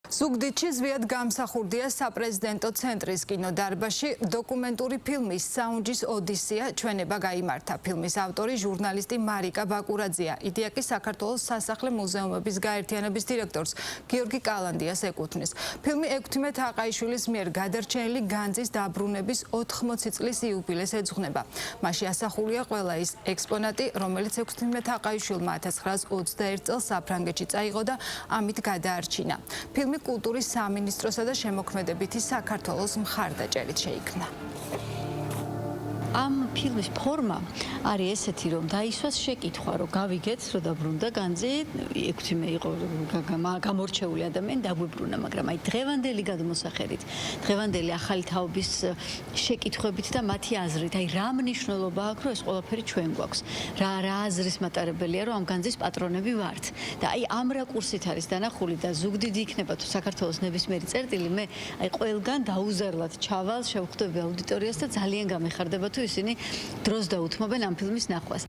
ზუგდიდში ზვიად გამსახურდია საპრეზიდენტო ცენტრის კინოდარბაზში დოკუმენტური ფილმის საუნჯის ოდისეა ჩვენება გაიმართა. ფილმის ავტორი ჟურნალისტი მარიკა ბაკურაძეა. იდიაკი საქართველოს სასახლე მუზეუმების გაერთიანების დირექტორს გიორგი კალანდიას ეკუთვნის. ფილმი ექვთიმე თაყაიშვილის მიერ გადარჩენილი განძის დაბრუნების 80 წლის იუბილეს ეძღვნება. მასში ასახულია ყველა ის ექსპონატი, რომელიც ექვთიმე თაყაიშვილმა 1921 წელს საფრანგეთში წაიღო და ამით გადაარჩინა. ფილმი კულტურის სამინისტროსა და შემოქმედებითი საქართველოს მხარდაჭერით შეიქმნა. ამ ფილმის ფორმა არის ესეთი, რომ დაისვას შეკითხვა, რომ გავიგეთ, რომ დაბრუნდა განძი, ექვთიმე იყო გამორჩეული ადამიანი, დაგვიბრუნა, მაგრამ აი დღევანდელი გადმოსახედით, დღევანდელი ახალი თაობის შეკითხვებით და მათი აზრით, აი რა მნიშვნელობა აქვს, რომ ეს ყველაფერი ჩვენ გვაქვს. რა აზრის მატარებელია, რომ ამ განძის პატრონები ვართ. და აი ამ რაკურსით არის დანახული და ზუგდიდი იქნება თუ საქართველოს ნებისმიერი წერტილი, მე აი ყველგან დაუზარლად ჩავალ, შევხვდები აუდიტორიას და ძალიან გამეხარდება თუ ისინი დროს დაუთმობენ ამ ფილმის ნახვას.